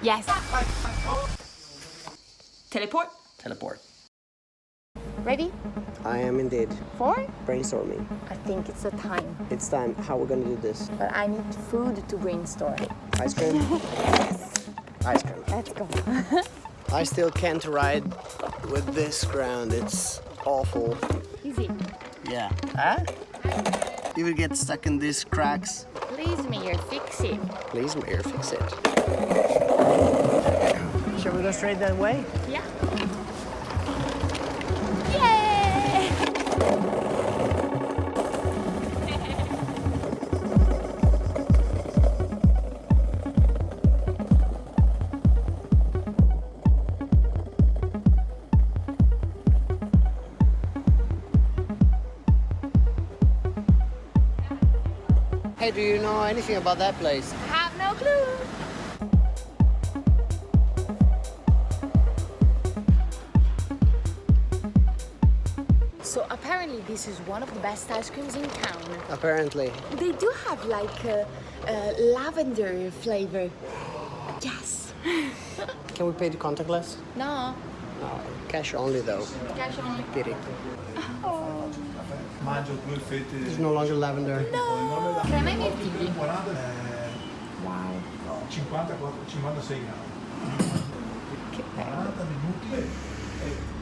Yes. Teleport. Teleport. Ready? I am indeed. For? Brainstorming. I think it's the time. It's time. How are we gonna do this? But I need food to brainstorm. Ice cream? Ice cream. Let's go. I still can't ride with this ground. It's awful. Easy. Yeah. Huh? You will get stuck in these cracks. Please, Mayor, fix it. Please, Mayor, fix it. Shall we go straight that way? Yeah. Yay! Hey, do you know anything about that place? Have no clue. So apparently this is one of the best ice creams in town. Apparently. They do have like a lavender flavor. Yes. Can we pay the contactless? No. No, cash only though. Cash only. Pity. Maggio 2 fette. There's no longer lavender. No. Crema e mirtilli. 40, Wow. 54, 56 grammi. Che bello. 40 minuti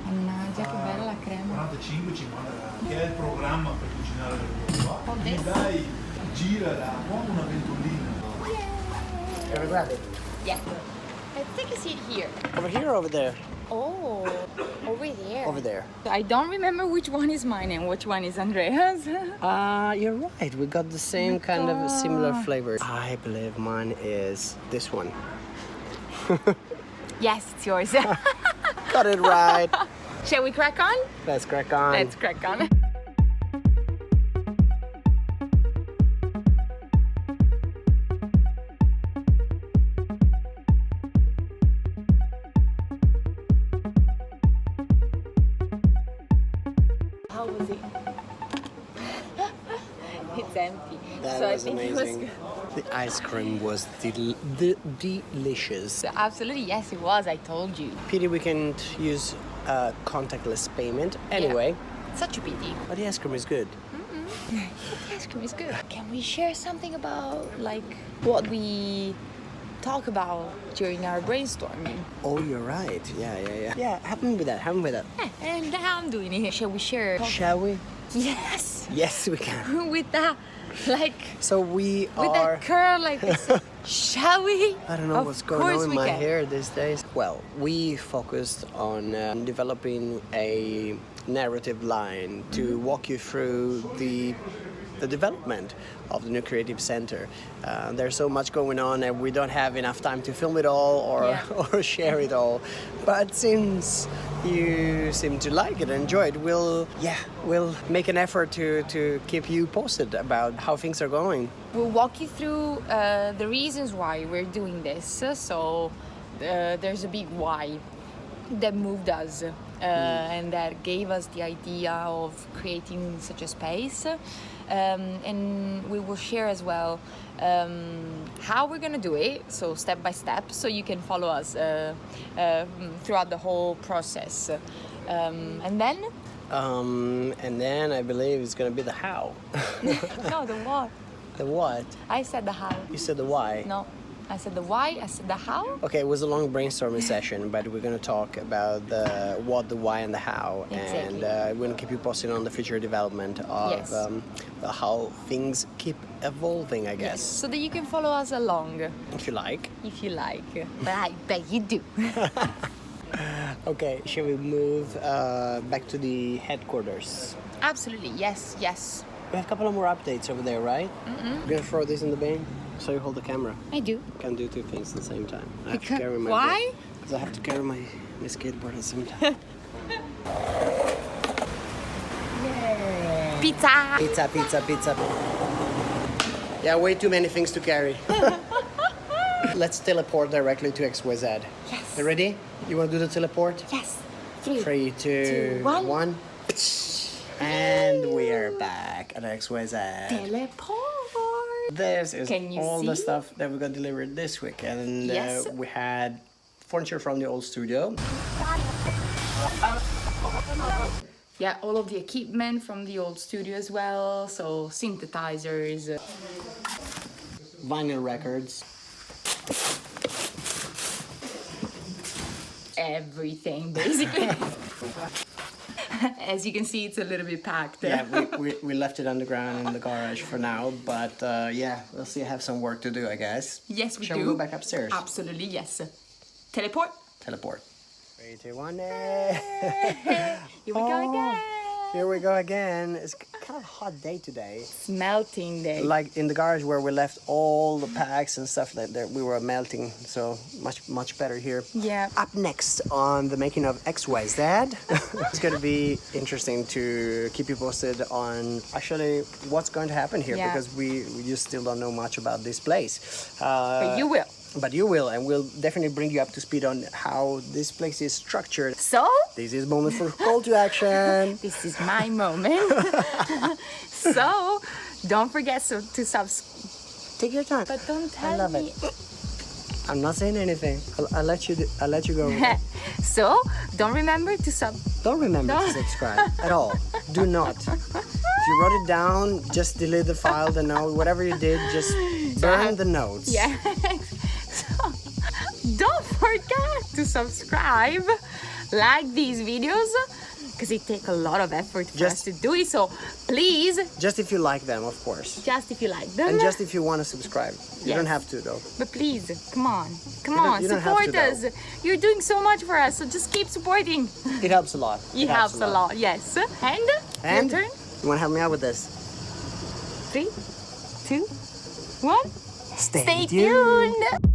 Mannaggia, che bella la crema. 45, 50 grammi. Che è il programma per cucinare le cose qua. Con Gli this? dai, girala come una ventolina. Can we grab it? Yeah. Let's take a seat here. Over here or over there? Oh, over there. Over there. I don't remember which one is mine and which one is Andrea's. You're right. We got the same kind of similar God. flavor. I believe mine is this one. Yes, it's yours. Got it right. Shall we crack on? Let's crack on. Let's crack on. How was it? It's empty. That so was I think amazing. it was The ice cream was delicious. good. Absolutely, yes, it was. I told you. Pity we can't use contactless payment. Anyway, Such a pity. but the ice cream is good. The ice cream is good. Can we share something about like what we talk about during our brainstorming? Oh, you're right. Yeah. Yeah, happy with that. Happy with that. And I'm doing it. Shall we share? Shall we? Yes. Yes, we can. With that, like, So we with are. that curl like this. Shall we? I don't know Of what's going course on in we my can. hair these days. Well, we focused on developing a narrative line to walk you through the development of the new creative center. There's so much going on and we don't have enough time to film it all or, Yeah. or share it all. But since you seem to like it and enjoy it, we'll make an effort to keep you posted about how things are going. We'll walk you through the reasons why we're doing this. So there's a big why that moved us and that gave us the idea of creating such a space. And we will share as well how we're gonna do it, so step by step, so you can follow us throughout the whole process. And then, And then I believe it's gonna be the how. no, the what? The what? I said the how. You said the why. No, I said the why, I said the how. Okay, it was a long brainstorming session, but we're gonna talk about the what, the why, and the how, Exactly. and we're gonna keep you posted on the future development of Yes. how things keep evolving, I guess, So that you can follow us along, if you like. if you like. But I bet you do. Okay, shall we move back to the headquarters? Absolutely, yes, yes. We have a couple of more updates over there, right? We're gonna throw this in the bin, so you hold the camera. I do. Can't do two things at the same time. I have to Because- carry my why? Because I have to carry my skateboard at the same time. Pizza! Pizza. Yeah, way too many things to carry. Let's teleport directly to XYZ. Yes. You ready? You want to do the teleport? Yes. 3, 3, 2, 1. 1. And we are back at XYZ. Teleport! This is Can you all the see? stuff that we got delivered this week, and Yes. we had furniture from the old studio. Yeah, all of the equipment from the old studio as well. So synthesizers, Vinyl records. everything basically. As you can see, it's a little bit packed. Yeah, we left it underground in the garage for now, but yeah, we'll see. I have some work to do, I guess. Yes, we Shall do. we go back upstairs? Absolutely, yes. Teleport. Teleport. 3, 2, 1. Here we go again. Here we go again. It's kind of a hot day today. It's melting day. Like in the garage where we left all the packs and stuff like that, we were melting, so much better here. Yeah. Up next on the making of XYZ, it's going to be interesting to keep you posted on actually what's going to happen here, Yeah. because we just still don't know much about this place. But you will. But you will, and we'll definitely bring you up to speed on how this place is structured. So, This is moment for call to action. this is my moment. So, don't forget to subscribe. Take your time. But don't I tell love me. it. I'm not saying anything. I'll let you go. So, don't remember to Don't remember to No. subscribe at all. Do not. If you wrote it down, just delete the file, the note, whatever you did, just burn the notes. Yeah. So, don't forget to subscribe, like these videos, because it takes a lot of effort for us Just- to do it. So please, Just if you like them, of course. just if you like them, And just if you want to subscribe. You Yes. don't have to, though. but please, come on, you don't have support to, us. You're doing so much for us, so just keep supporting. It helps a lot. It helps a lot, yes. And And your turn. you want to help me out with this? 3, 2, 1. Stay Stay tuned.